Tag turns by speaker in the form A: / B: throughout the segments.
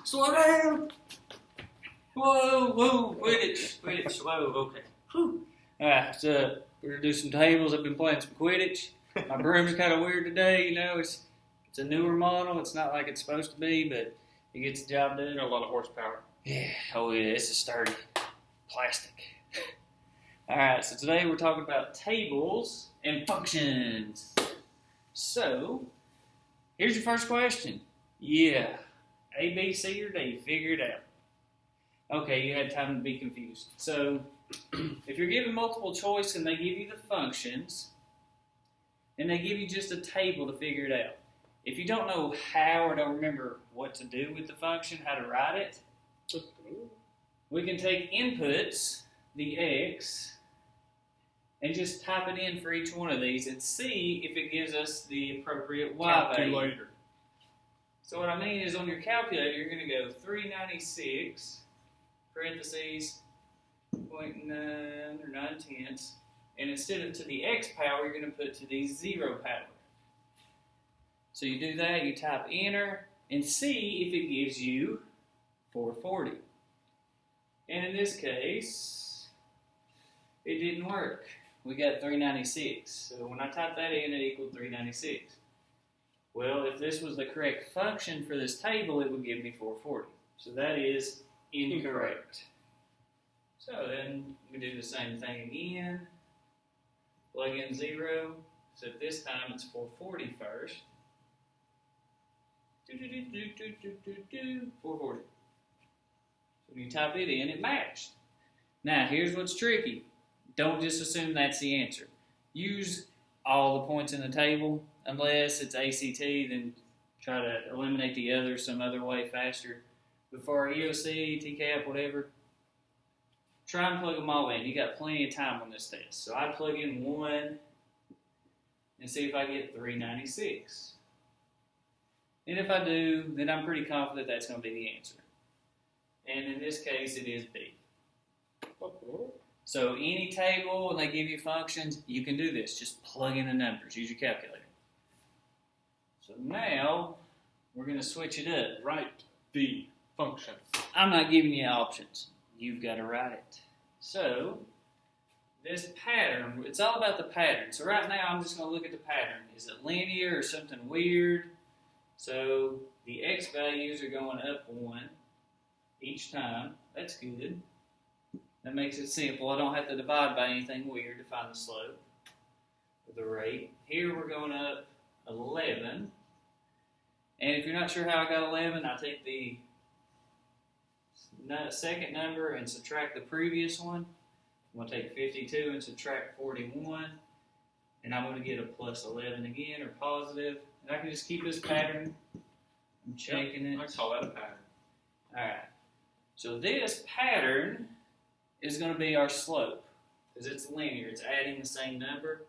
A: Slow down. Whoa, Quidditch, whoa, okay. Whew. Alright, so we're gonna do some tables. I've been playing some Quidditch. My broom's kind of weird today, it's a newer model. It's not like it's supposed to be, but it gets the job done.
B: Got a lot of horsepower.
A: Yeah, oh yeah, it's a sturdy plastic. Alright, so today we're talking about tables and functions. So, here's your first question. Yeah, A, B, C, or D, figure it out. Okay, you had time to be confused. So, if you're given multiple choice and they give you the functions, and they give you just a table to figure it out. If you don't know how or don't remember what to do with the function, how to write it, we can take inputs, the x, and just type it in for each one of these and see if it gives us the appropriate y value. So what I mean is on your calculator, you're going to go 396, parentheses, 0.9 or 9/10, and instead of to the x power, you're going to put to the 0 power. So you do that, you type enter, and see if it gives you 440. And in this case, it didn't work. We got 396. So when I typed that in, it equaled 396. Well, if this was the correct function for this table, it would give me 440. So that is incorrect. So then we do the same thing again. Plug in 0. So this time it's 440 first. 440. So when you type it in, it matched. Now, here's what's tricky. Don't just assume that's the answer. Use all the points in the table. Unless it's ACT, then try to eliminate the others some other way faster. Before EOC, TCAP, whatever, try and plug them all in. You got plenty of time on this test. So I plug in 1 and see if I get 396. And if I do, then I'm pretty confident that's going to be the answer. And in this case, it is B. So any table, and they give you functions, you can do this. Just plug in the numbers. Use your calculator. So now, we're going to switch it up.
B: Write the function.
A: I'm not giving you options. You've got to write it. So, this pattern, it's all about the pattern. So right now, I'm just going to look at the pattern. Is it linear or something weird? So, the x values are going up 1 each time. That's good. That makes it simple. I don't have to divide by anything weird to find the slope or the rate. Here we're going up 11. And if you're not sure how I got 11, I take the second number and subtract the previous one. I'm going to take 52 and subtract 41. And I'm going to get a plus 11 again, or positive. And I can just keep this pattern. I'm checking it.
B: I call that a pattern.
A: Alright. So this pattern is going to be our slope. Because it's linear. It's adding the same number.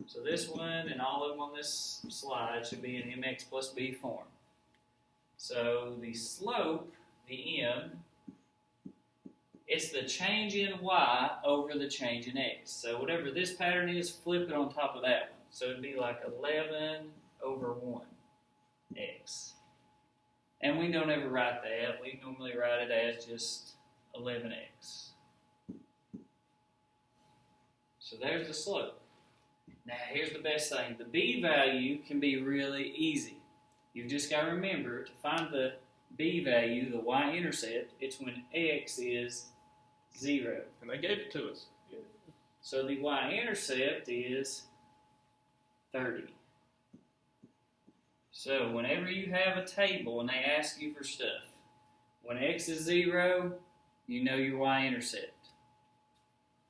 A: So this one and all of them on this slide should be in mx plus b form. So the slope, the m, it's the change in y over the change in x. So whatever this pattern is, flip it on top of that one. So it'd be like 11 over 1x. And we don't ever write that. We normally write it as just 11x. So there's the slope. Now here's the best thing. The b value can be really easy. You've just got to remember to find the b value, the y-intercept, it's when x is 0.
B: And they gave it to us. Yeah.
A: So the y-intercept is 30. So whenever you have a table and they ask you for stuff, when x is 0, you know your y-intercept.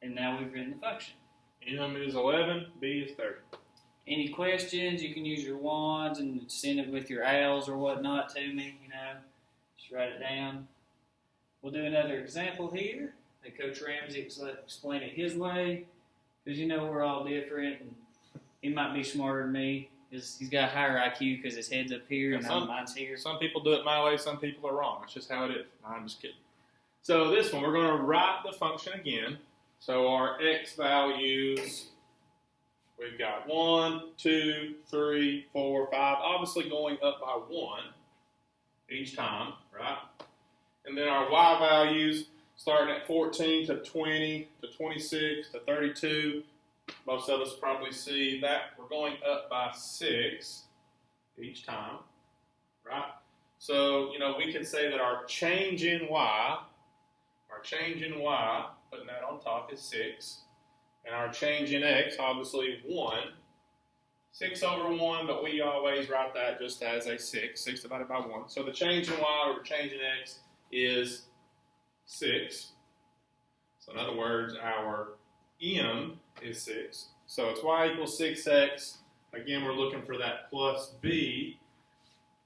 A: And now we've written the function.
B: M is 11, B is 30.
A: Any questions, you can use your wands and send it with your owls or whatnot to me, Just write it down. We'll do another example here. Let Coach Ramsey explain it his way. Because we're all different. And he might be smarter than me. He's got a higher IQ because his head's up here and mine's here.
B: Some people do it my way, some people are wrong. That's just how it is. No, I'm just kidding. So this one, we're going to write the function again. So our x values, we've got 1, 2, 3, 4, 5, obviously going up by 1 each time, right? And then our y values starting at 14 to 20 to 26 to 32. Most of us probably see that we're going up by 6 each time, right? So, we can say that our change in y, putting that on top, is 6. And our change in x, obviously 1. 6 over 1, but we always write that just as a 6. 6 divided by 1. So the change in y over change in x is 6. So in other words, our m is 6. So it's y equals 6x. Again, we're looking for that plus b.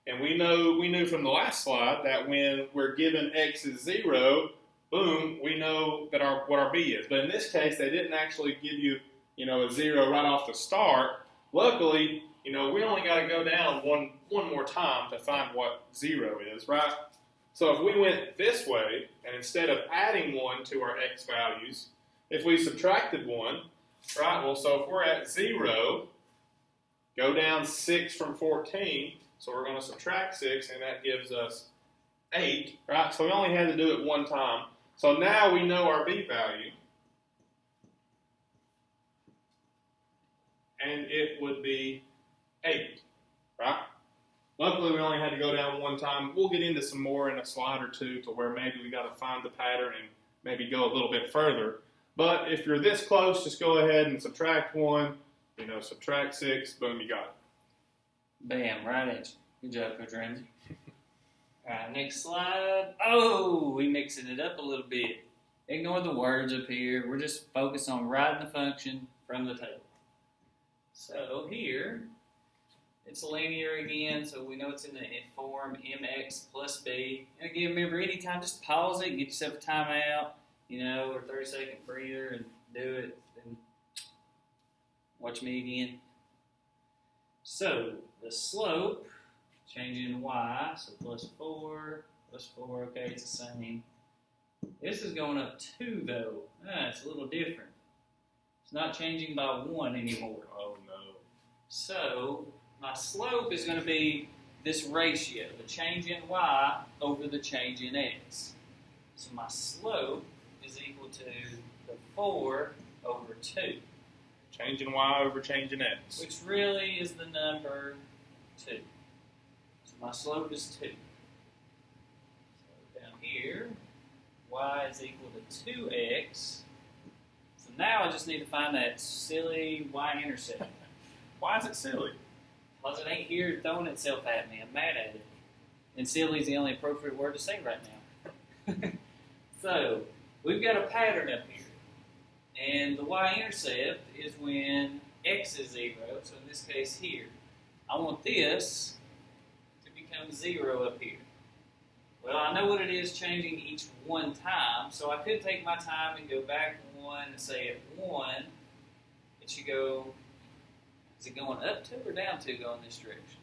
B: And we knew from the last slide that when we're given x is 0, boom, we know that what our b is. But in this case, they didn't actually give you, a 0 right off the start. Luckily, we only got to go down one more time to find what 0 is, right? So if we went this way, and instead of adding 1 to our x values, if we subtracted 1, right, well, so if we're at 0, go down 6 from 14, so we're going to subtract 6, and that gives us 8, right? So we only had to do it one time. So now we know our b value, and it would be 8, right? Luckily, we only had to go down one time. We'll get into some more in a slide or two to where maybe we got to find the pattern and maybe go a little bit further. But if you're this close, just go ahead and subtract 1, subtract 6, boom, you got it.
A: Bam, right answer. Good job, Coach Ramsey. All right, next slide. Oh, we mixing it up a little bit. Ignore the words up here. We're just focused on writing the function from the table. So here, it's linear again, so we know it's in the form mx plus b. And again, remember, anytime, just pause it, get yourself a timeout, or 30-second breather, and do it, and watch me again. So, the slope, changing y, so plus 4, okay, it's the same. This is going up 2, though. It's a little different. It's not changing by 1 anymore.
B: Oh, no.
A: So, my slope is going to be this ratio, the change in y over the change in x. So my slope is equal to the 4 over 2.
B: Change in y over change in x.
A: Which really is the number 2. So my slope is 2. So down here, y is equal to 2x. So now I just need to find that silly y-intercept.
B: Why is it silly?
A: Because it ain't here throwing itself at me. I'm mad at it. And silly is the only appropriate word to say right now. So, we've got a pattern up here. And the y-intercept is when x is 0, so in this case here. I want this to become 0 up here. Well, I know what it is changing each one time, so I could take my time and go back 1 and say at 1, it should go, is it going up 2 or down 2 going this direction?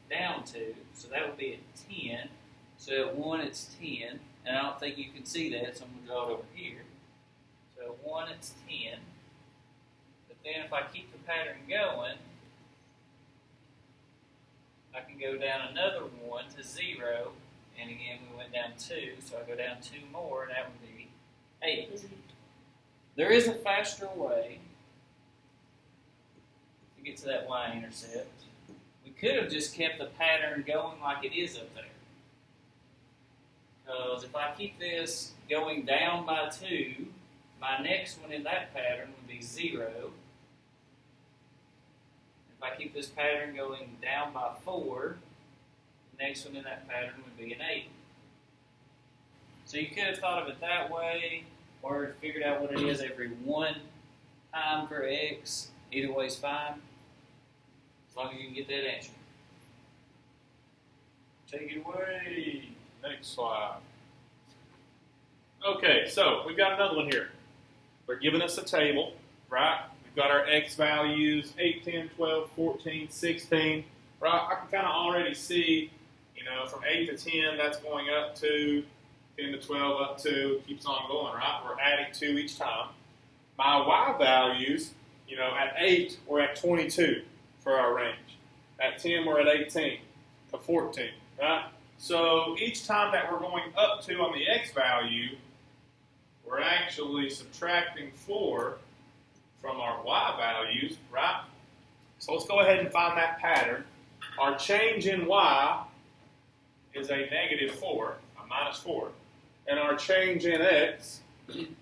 A: Down 2, so that would be at 10. So at 1 it's 10, and I don't think you can see that, so I'm going to draw it over here. So at 1 it's 10, but then if I keep the pattern going, I can go down another 1 to 0, and again we went down 2, so I go down 2 more, and that would be 8. There is a faster way to get to that y-intercept. We could have just kept the pattern going like it is up there. Because if I keep this going down by 2, my next one in that pattern would be 0. If I keep this pattern going down by 4, the next one in that pattern would be an 8. So you could have thought of it that way, or figured out what it is every one time for x. Either way is fine, as long as you can get that answer. Take it away.
B: Next slide. Okay, so we've got another one here. They're giving us a table, right? We've got our x values, 8, 10, 12, 14, 16, right? I can kind of already see, from 8 to 10, that's going up 2, 10 to 12, up 2, keeps on going, right? We're adding 2 each time. My y values At 8, we're at 22 for our range. At 10, we're at 18 to 14, right? So each time that we're going up to on the x value, we're actually subtracting 4 from our y values, right? So let's go ahead and find that pattern. Our change in y is a -4, a -4. And our change in x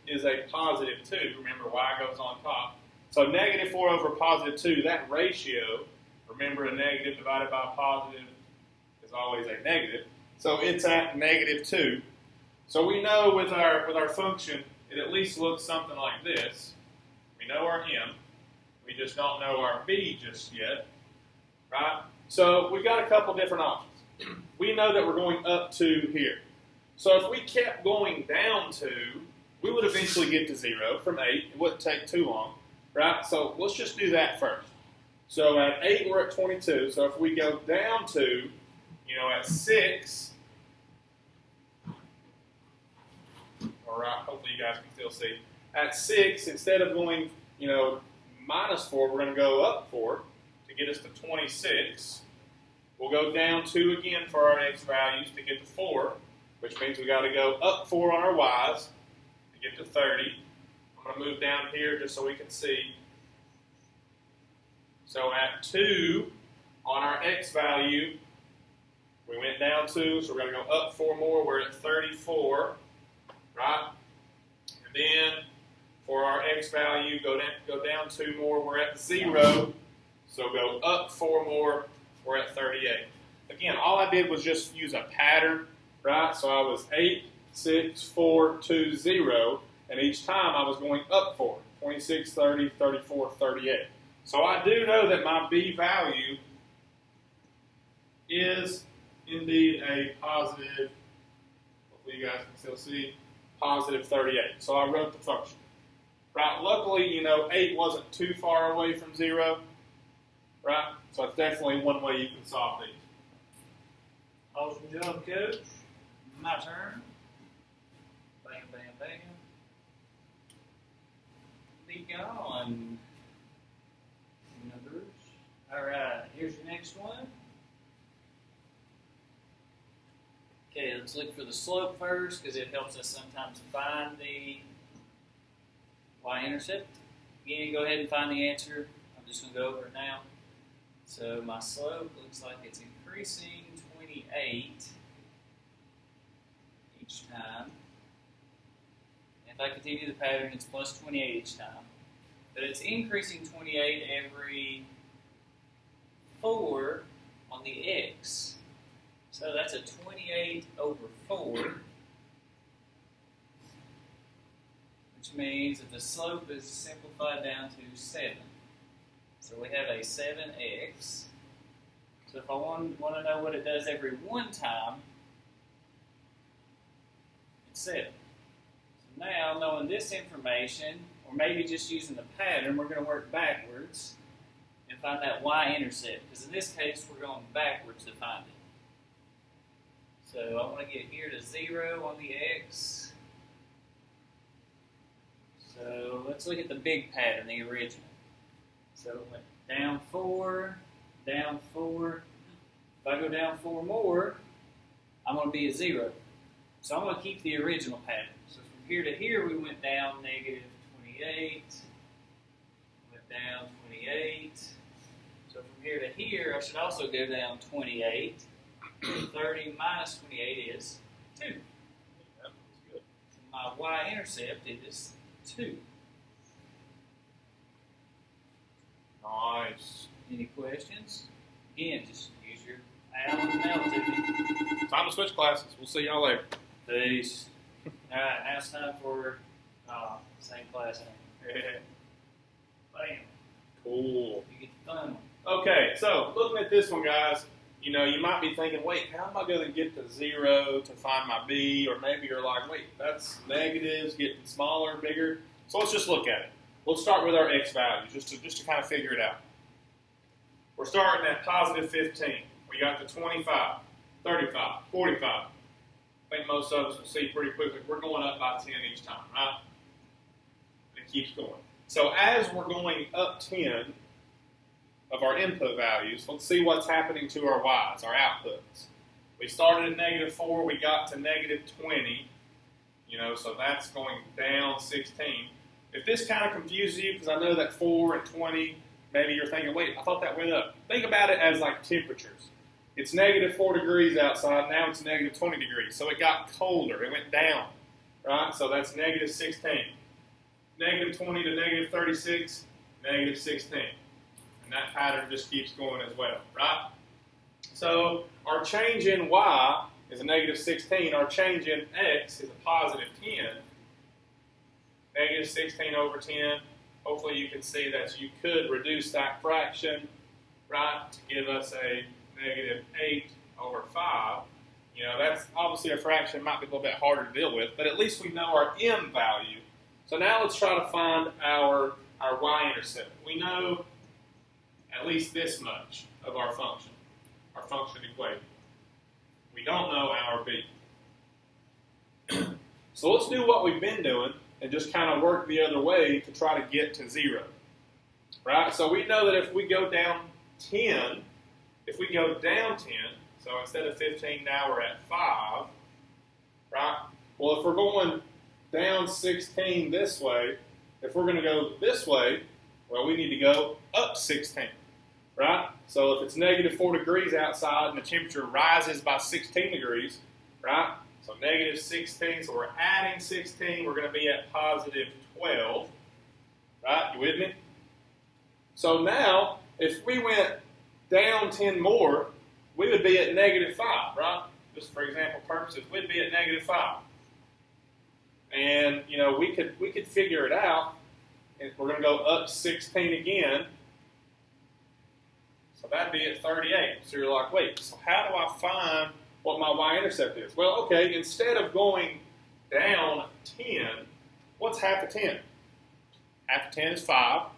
B: is a +2. Remember, y goes on top. So -4 over +2, that ratio, remember a negative divided by a positive is always a negative. So it's at -2. So we know with our function, it at least looks something like this. We know our m. We just don't know our b just yet, right? So we've got a couple different options. We know that we're going up to here. So if we kept going down to, we would eventually get to 0 from 8. It wouldn't take too long, right? So let's just do that first. So at 8, we're at 22. So if we go down to, at 6, all right, hopefully you guys can still see. At 6, instead of going, -4, we're going to go up 4 to get us to 26. We'll go down 2 again for our x values to get to 4, which means we got to go up 4 on our y's to get to 30. I'm going to move down here just so we can see. So at 2 on our x value, we went down 2, so we're going to go up 4 more. We're at 34, right? And then for our x value, go down 2 more. We're at 0, so go up 4 more. We're at 38. Again, all I did was just use a pattern, right? So I was 8, 6, 4, 2, 0, and each time I was going up 4, 26, 30, 34, 38. So I do know that my b value is indeed a positive, hopefully you guys can still see, positive 38. So I wrote the function. Right, luckily, 8 wasn't too far away from 0, right? So it's definitely one way you can solve these.
A: Awesome job, Coach. My turn. Bam, bam, bam. Be gone. Numbers. All right, here's your next one. Okay, let's look for the slope first because it helps us sometimes find the Y-intercept. Again, go ahead and find the answer. I'm just going to go over it now. So my slope looks like it's increasing 28 each time. If I continue the pattern, it's plus 28 each time. But it's increasing 28 every 4 on the x. So that's a 28 over 4. Which means that the slope is simplified down to 7. So we have a 7x. So if I want to know what it does every 1 time, it's 7. So now, knowing this information, or maybe just using the pattern, we're going to work backwards and find that y-intercept. Because in this case, we're going backwards to find it. So I want to get here to 0 on the x. So let's look at the big pattern, the original. So it went down 4, down 4. If I go down 4 more, I'm going to be at 0. So I'm going to keep the original pattern. So from here to here, we went down -28. Went down 28. So from here to here, I should also go down 28. 30 minus 28 is 2.
B: Yeah, that's good.
A: So my y-intercept is 2.
B: Nice.
A: Any questions? Again, just use your Allen altitude.
B: Time to switch classes. We'll see y'all later.
A: Peace. All right, now it's time for same class. Bam.
B: Cool.
A: You get the fun one.
B: Okay, so looking at this one, guys, you might be thinking, wait, how am I going to get to 0 to find my b? Or maybe you're like, wait, that's negatives getting smaller, bigger. So let's just look at it. Let's start with our x values, just to kind of figure it out. We're starting at positive 15. We got to 25, 35, 45. I think most of us will see pretty quickly. We're going up by 10 each time, right? And it keeps going. So as we're going up 10 of our input values, let's see what's happening to our y's, our outputs. We started at -4, we got to -20, so that's going down 16. If this kind of confuses you, because I know that 4 and 20, maybe you're thinking, wait, I thought that went up. Think about it as like temperatures. It's -4 degrees outside, now it's -20 degrees. So it got colder, it went down, right? So that's -16. -20 to -36, -16. And that pattern just keeps going as well, right? So our change in y is a -16. Our change in x is a +10. -16 over 10. Hopefully you can see that you could reduce that fraction, right, to give us a -8 over 5. That's obviously a fraction, might be a little bit harder to deal with, but at least we know our m value. So now let's try to find our y-intercept. We know at least this much of our function equation. We don't know our b. So let's do what we've been doing and just kind of work the other way to try to get to 0. Right? So we know that if we go down 10, so instead of 15 now we're at 5, right? Well, if we're going down 16 this way, if we're going to go this way, well, we need to go up 16, right? So if it's -4 degrees outside and the temperature rises by 16 degrees, right? So -16, so we're adding 16, we're going to be at +12, right? You with me? So now, if we went down 10 more, we would be at -5, right? Just for example purposes, we'd be at -5. And, we could figure it out. If we're going to go up 16 again, so that'd be at 38. So you're like, wait, so how do I find what my y-intercept is? Well, okay, instead of going down 10, what's half of 10? Half of 10 is 5.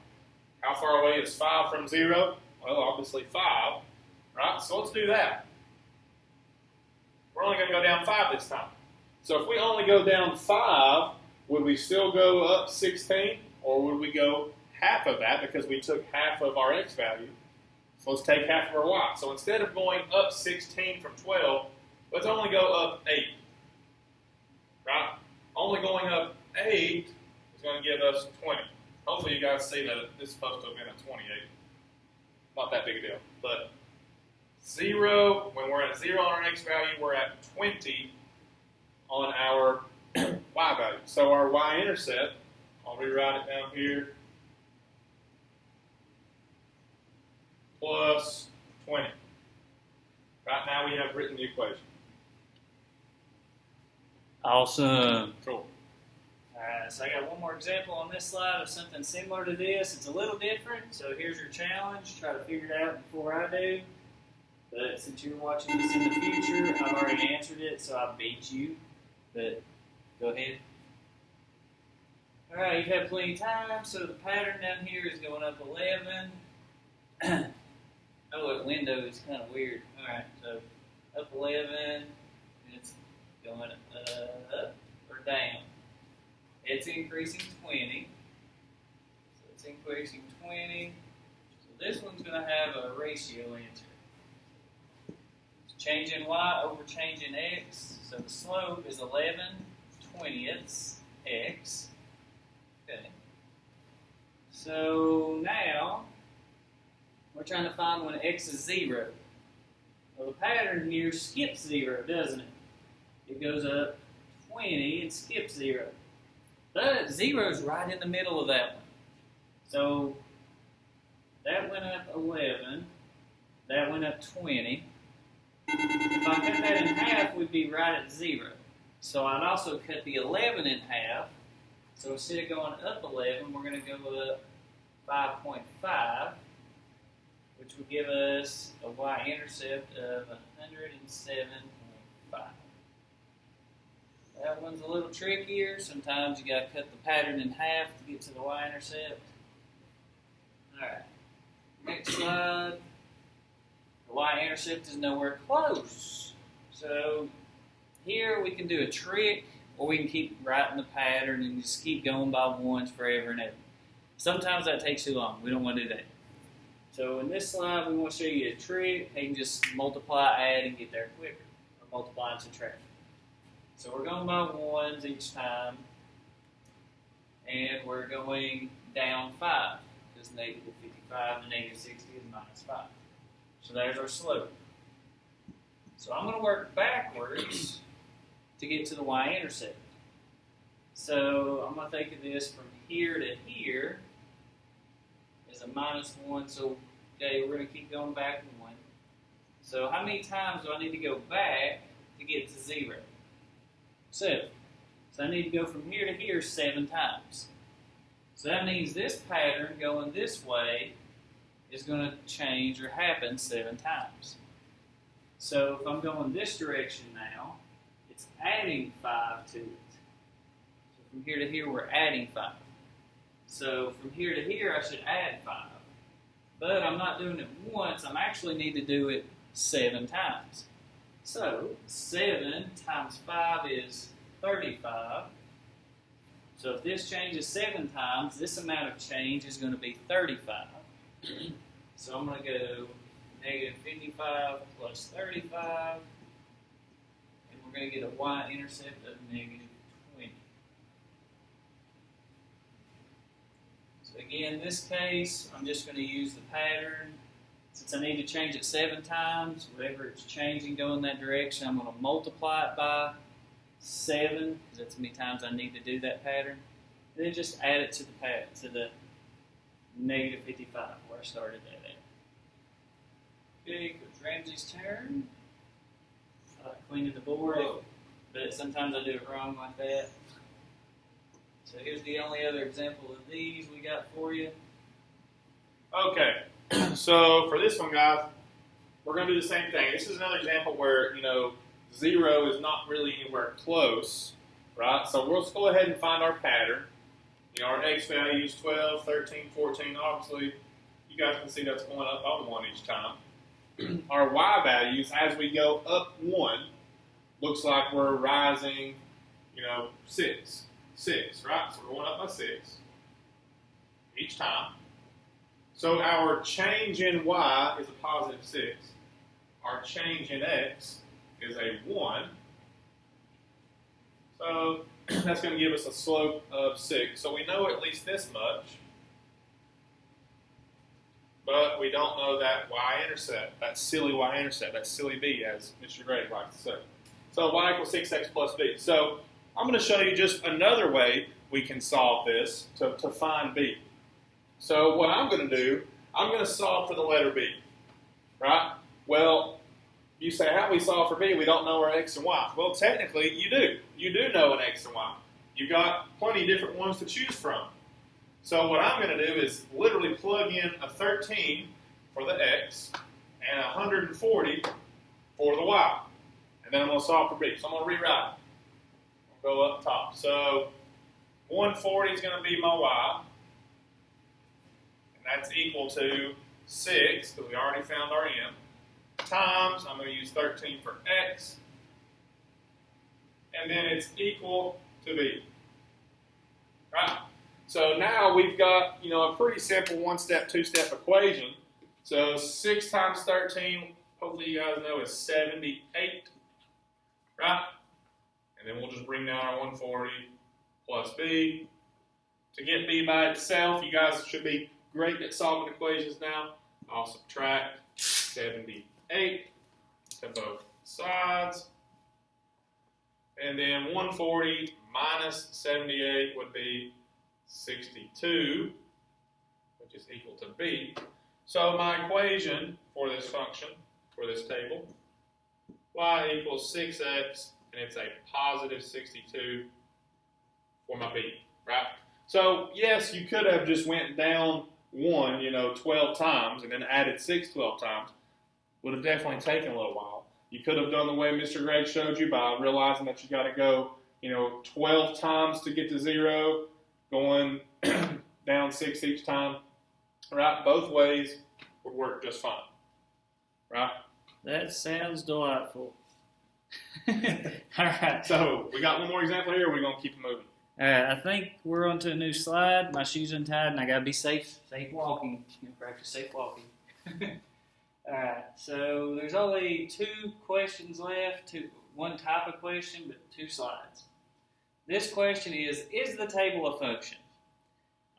B: How far away is 5 from 0? Well, obviously 5, right? So let's do that. We're only going to go down 5 this time. So if we only go down 5, would we still go up 16? Or would we go half of that because we took half of our x value? So let's take half of our y. So instead of going up 16 from 12, let's only go up 8. Right? Only going up 8 is going to give us 20. Hopefully you guys see that this is supposed to have been a 28. Not that big a deal. But 0, when we're at 0 on our x value, we're at 20 on our y value. So our y-intercept, I'll rewrite it down here, plus 20. Right now we have written the equation.
A: Awesome.
B: Cool.
A: Alright, so I got one more example on this slide of something similar to this. It's a little different, so here's your challenge. Try to figure it out before I do. But since you're watching this in the future, I've already answered it, so I beat you. But go ahead. Alright, you've had plenty of time, so the pattern down here is going up 11. Oh, the window is kind of weird. Alright, so up 11, and it's going up or down. It's increasing 20. So it's increasing 20. So this one's going to have a ratio answer. It's change in y over change in x. So the slope is 11/20ths x. Okay. So now we're trying to find when x is 0. Well, the pattern here skips 0, doesn't it? It goes up 20 and skips 0. But 0 is right in the middle of that one. So that went up 11. That went up 20. If I cut that in half, we'd be right at 0. So I'd also cut the 11 in half. So instead of going up 11, we're going to go up 5.5, which would give us a y-intercept of 107.5. That one's a little trickier. Sometimes you got to cut the pattern in half to get to the y-intercept. Alright, next slide. The y-intercept is nowhere close. So here we can do a trick, or we can keep writing the pattern and just keep going by ones forever and ever. Sometimes that takes too long. We don't want to do that. So in this slide, we want to show you a trick. You can just multiply, add, and get there quicker. Or multiply and subtract. So we're going by ones each time. And we're going down 5. Because negative 55 to negative 60 is minus 5. So there's our slope. So I'm going to work backwards to get to the y-intercept. So I'm going to think of this from here to here as a minus 1. So okay, we're going to keep going back 1. So how many times do I need to go back to get to 0? 7. So I need to go from here to here 7 times. So that means this pattern going this way is going to change or happen 7 times. So if I'm going this direction now, it's adding 5 to it. So from here to here, we're adding 5. So from here to here, I should add 5. But I'm not doing it once. I actually need to do it 7 times. So 7 times 5 is 35. So if this changes 7 times, this amount of change is going to be 35. So I'm going to go negative 55 plus 35. And we're going to get a y-intercept of negative 20. So again, in this case, I'm just going to use the pattern. Since I need to change it 7 times, whatever it's changing going that direction, I'm going to multiply it by 7, because that's how many times I need to do that pattern. And then just add it to the negative 55 where I started that at. Okay, goes Ramsey's turn. I like cleaning the board, but sometimes I do it wrong like that. So here's the only other example of these we got for you.
B: Okay, so for this one, guys, we're going to do the same thing. This is another example where, 0 is not really anywhere close, right? So we'll just go ahead and find our pattern. Our x value is 12, 13, 14. Obviously, you guys can see that's going up by 1 each time. Our y values, as we go up 1, looks like we're rising, 6. 6, right? So we're going up by 6 each time. So our change in y is a positive 6. Our change in x is a 1. So that's going to give us a slope of 6. So we know at least this much. But we don't know that y-intercept, that silly y-intercept, that silly b, as Mr. Gray likes to say. So y equals 6x plus b. So I'm going to show you just another way we can solve this to find b. So what I'm going to do, I'm going to solve for the letter b, right? Well, you say, how do we solve for b? We don't know our x and y. Well, technically, you do. You do know an x and y. You've got plenty of different ones to choose from. So what I'm going to do is literally plug in a 13 for the x and 140 for the y. And then I'm going to solve for b. So I'm going to rewrite it. I'll go up top. So 140 is going to be my y. And that's equal to 6, because we already found our m, times, I'm going to use 13 for x. And then it's equal to b. Right? So now we've got, a pretty simple one-step, two-step equation. So 6 times 13, hopefully you guys know, is 78. Right? And then we'll just bring down our 140 plus b. To get b by itself, you guys should be great at solving equations now. I'll subtract 78 to both sides. And then 140 minus 78 would be 62, which is equal to b. So my equation for this function, for this table, y equals 6x, and it's a positive 62 for my b, right? So yes, you could have just went down 1, 12 times, and then added 6 12 times. Would have definitely taken a little while. You could have done the way Mr. Gregg showed you by realizing that you got to go, 12 times to get to 0, going down 6 each time. Right? Both ways would work just fine. Right?
A: That sounds delightful. All right.
B: So we got one more example here. We're going to keep it moving.
A: Alright, I think we're on to a new slide. My shoes untied and I gotta be safe walking. Practice safe walking. Alright, so there's only 2 questions left, one type of question, but 2 slides. This question is the table a function?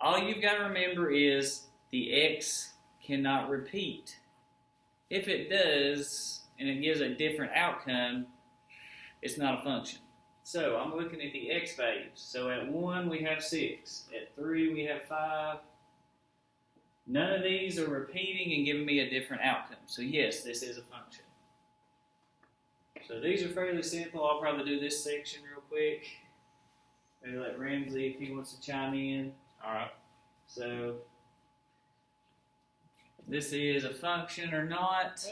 A: All you've got to remember is the x cannot repeat. If it does, and it gives a different outcome, it's not a function. So I'm looking at the x values. So at 1 we have 6. At 3 we have 5. None of these are repeating and giving me a different outcome. So yes, this is a function. So these are fairly simple. I'll probably do this section real quick. Maybe let Ramsey, if he wants to chime in.
B: Alright.
A: So this is a function or not.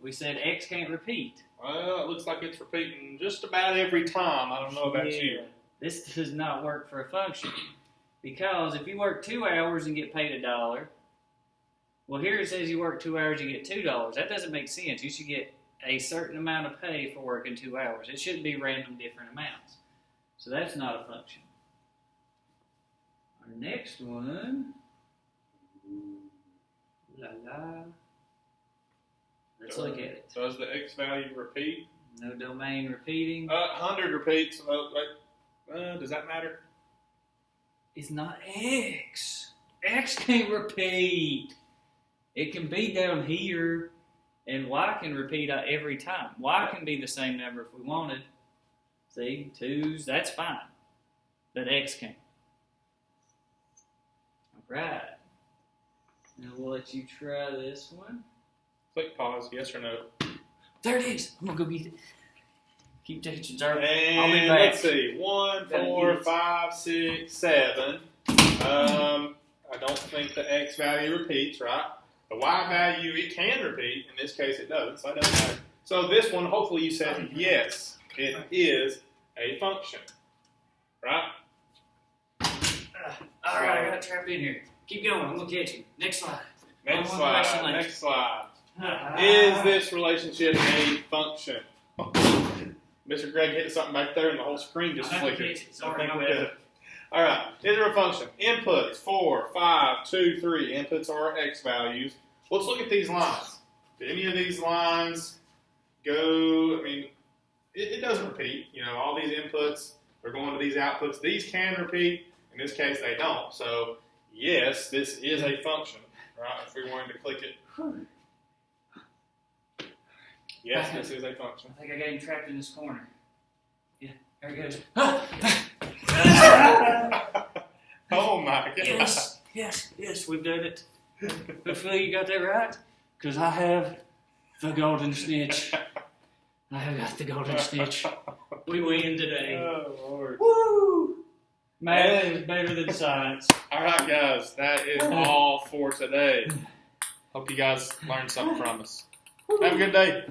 A: We said x can't repeat.
B: Well, it looks like it's repeating just about every time. I don't know about you.
A: This does not work for a function. Because if you work 2 hours and get paid $1, well, here it says you work 2 hours, you get $2. That doesn't make sense. You should get a certain amount of pay for working 2 hours. It shouldn't be random different amounts. So that's not a function. Our next one, let's look at it.
B: Does the x value repeat?
A: No domain repeating.
B: 100 repeats. Does that matter?
A: It's not x. X can't repeat. It can be down here, and y can repeat every time. Y can be the same number if we wanted. See, 2s, that's fine. But x can't. Alright. Now we'll let you try this one.
B: Click pause, yes or no.
A: There it is. I'm going to go get it. Keep taking your turn.
B: And
A: I'll be back.
B: let's see. 1, 4, 5, 6, 7. I don't think the x value repeats, right? The y value, it can repeat. In this case, it doesn't, so it doesn't matter. So this one, hopefully you said yes, it is a function, right?
A: All right, I got trapped in here. Keep going. I'm going to catch you. Next slide.
B: Next slide. Is this relationship a function? Mr. Greg hit something back there and the whole screen just flickered.
A: Sorry,
B: I think we're good. All right. Is there a function? Inputs 4, 5, 2, 3. Inputs are our x values. Let's look at these lines. Did any of these lines go? I mean, it doesn't repeat. You know, all these inputs are going to these outputs. These can repeat. In this case, they don't. So, yes, this is a function, right? If we wanted to click it. Yes, this is a function.
A: I think I got him trapped in this corner. Yeah, there he goes.
B: Oh, my God.
A: Yes, we've done it. Hopefully you got that right, because I have the golden snitch. I have got the golden snitch. We win today.
B: Oh, Lord.
A: Woo! Math is better than science.
B: All right, guys, that is all for today. Hope you guys learned something from us. Have a good day.